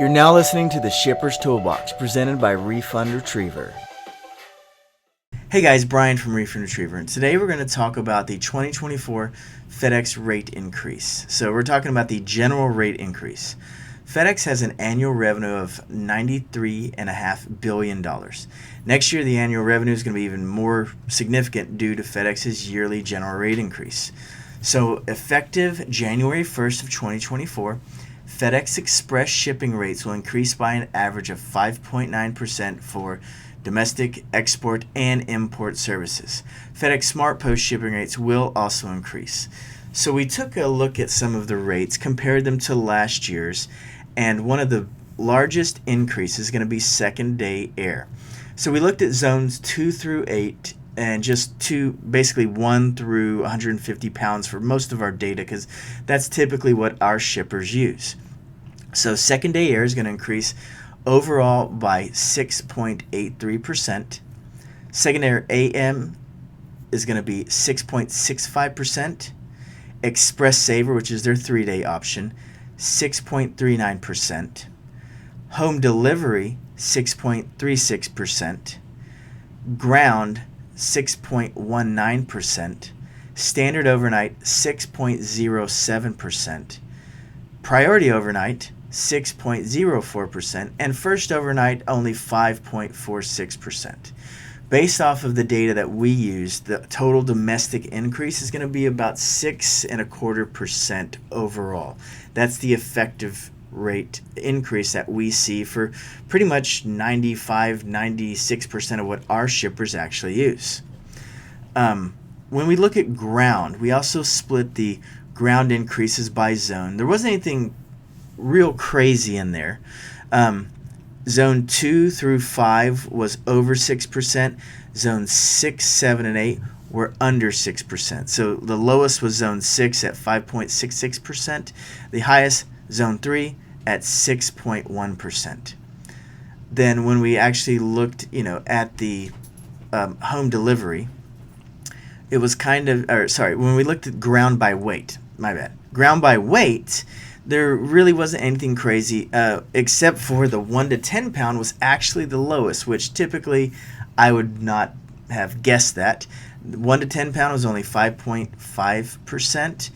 You're now listening to the Shipper's Toolbox, presented by Refund Retriever. Hey guys, Brian from Refund Retriever, and today we're going to talk about the 2024 FedEx rate increase. So we're talking about the general rate increase. FedEx has an annual revenue of $93.5 billion. Next year, the annual revenue is going to be even more significant due to FedEx's yearly general rate increase. So effective January 1st of 2024, FedEx Express shipping rates will increase by an average of 5.9% for domestic, export, and import services. FedEx SmartPost shipping rates will also increase. So we took a look at some of the rates, compared them to last year's, and one of the largest increases is going to be second-day air. So we looked at zones 2 through 8 and just basically 1 through 150 pounds for most of our data, because that's typically what our shippers use. So second-day air is going to increase overall by 6.83%. Second-day AM is going to be 6.65%. Express Saver, which is their 3-day option, 6.39%. Home delivery, 6.36%. Ground, 6.19%. Standard overnight, 6.07%. Priority overnight, 6.04%, and first overnight only 5.46%. Based off of the data that we use, the total domestic increase is going to be about 6.25% overall. That's the effective rate increase that we see for pretty much 95-96% of what our shippers actually use. When we look at ground, we also split the ground increases by zone. There wasn't anything real crazy in there. Zone 2 through 5 was over 6%. Zones 6, 7, and 8 were under 6%. So the lowest was Zone 6 at 5.66%. The highest, Zone 3, at 6.1%. Then when we actually looked, at the home delivery, it was when we looked at ground by weight, my bad. Ground by weight, there really wasn't anything crazy, except for the 1 to 10 pound was actually the lowest, which typically I would not have guessed that. 1 to 10 pound was only 5.5%,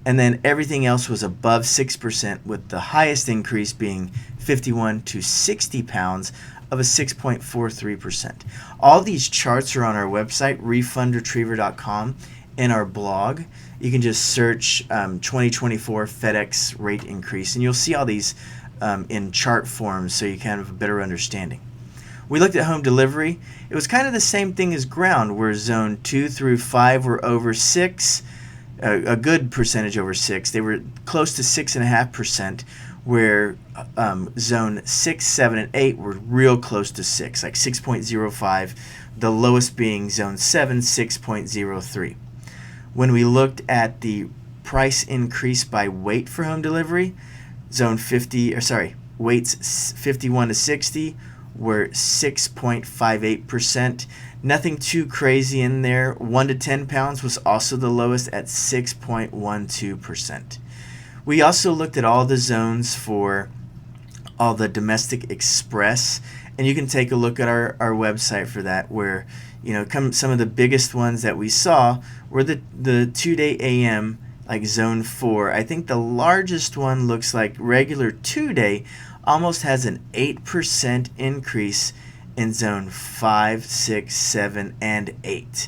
and then everything else was above 6%, with the highest increase being 51 to 60 pounds of a 6.43%. All these charts are on our website, refundretriever.com, in our blog. You can just search 2024 FedEx rate increase, and you'll see all these in chart forms so you can have a better understanding. We looked at home delivery. It was kind of the same thing as ground, where zone 2 through 5 were over 6, a good percentage over 6. They were close to 6.5%, where zone 6, 7, and 8 were real close to 6, like 6.05, the lowest being zone 7, 6.03. When we looked at the price increase by weight for home delivery, weights 51 to 60 were 6.58%. Nothing too crazy in there. 1 to 10 pounds was also the lowest at 6.12%. We also looked at all the zones for all the domestic express, and you can take a look at our website for that, where some of the biggest ones that we saw were the 2-day AM, like zone 4. I think the largest one looks like regular 2-day almost has an 8% increase in zone 5, 6, 7, and 8.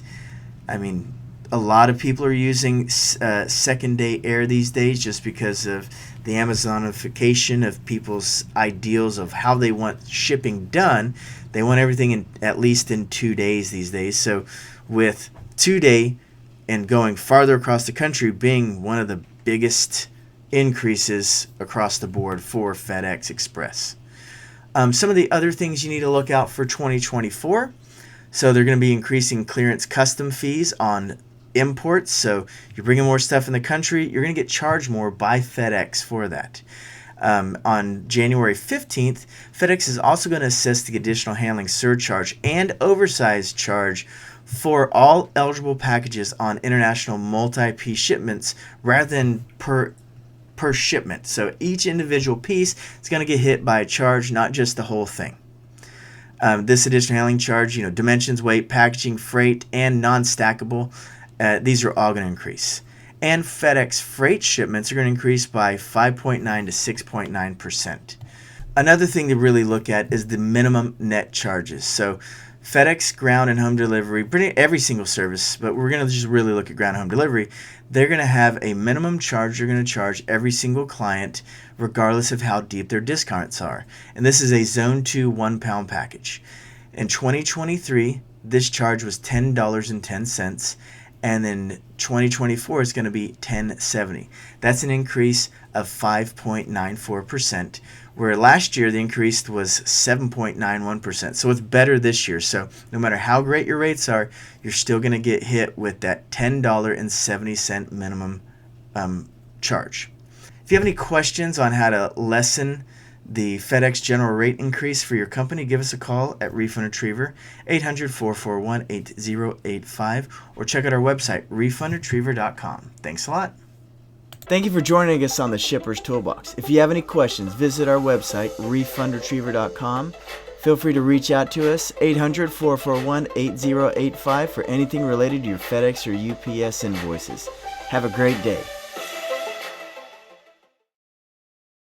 I mean, a lot of people are using second-day air these days just because of the Amazonification of people's ideals of how they want shipping done. They want everything at least in 2 days these days. So with 2-day and going farther across the country being one of the biggest increases across the board for FedEx Express. Some of the other things you need to look out for 2024. So they're going to be increasing clearance custom fees on imports. So you're bringing more stuff in the country, you're going to get charged more by FedEx for that. On January 15th, FedEx is also going to assess the additional handling surcharge and oversized charge for all eligible packages on international multi-piece shipments rather than per per shipment. So each individual piece is going to get hit by a charge, not just the whole thing. This additional handling charge, dimensions, weight, packaging, freight, and non-stackable, these are all going to increase. And FedEx freight shipments are going to increase by 5.9 to 6.9%. Another thing to really look at is the minimum net charges. So FedEx ground and home delivery, pretty every single service, but we're going to just really look at ground and home delivery. They're going to have a minimum charge they're going to charge every single client, regardless of how deep their discounts are. And this is a Zone 2 1-pound package. In 2023, this charge was $10.10, and in 2024 it's going to be $10.70. That's an increase of 5.94%, where last year the increase was 7.91%. So it's better this year. So no matter how great your rates are, you're still going to get hit with that $10.70 minimum charge. If you have any questions on how to lessen the FedEx General Rate Increase for your company, give us a call at Refund Retriever, 800-441-8085, or check out our website, refundretriever.com. Thanks a lot. Thank you for joining us on the Shipper's Toolbox. If you have any questions, visit our website, refundretriever.com. Feel free to reach out to us, 800-441-8085, for anything related to your FedEx or UPS invoices. Have a great day.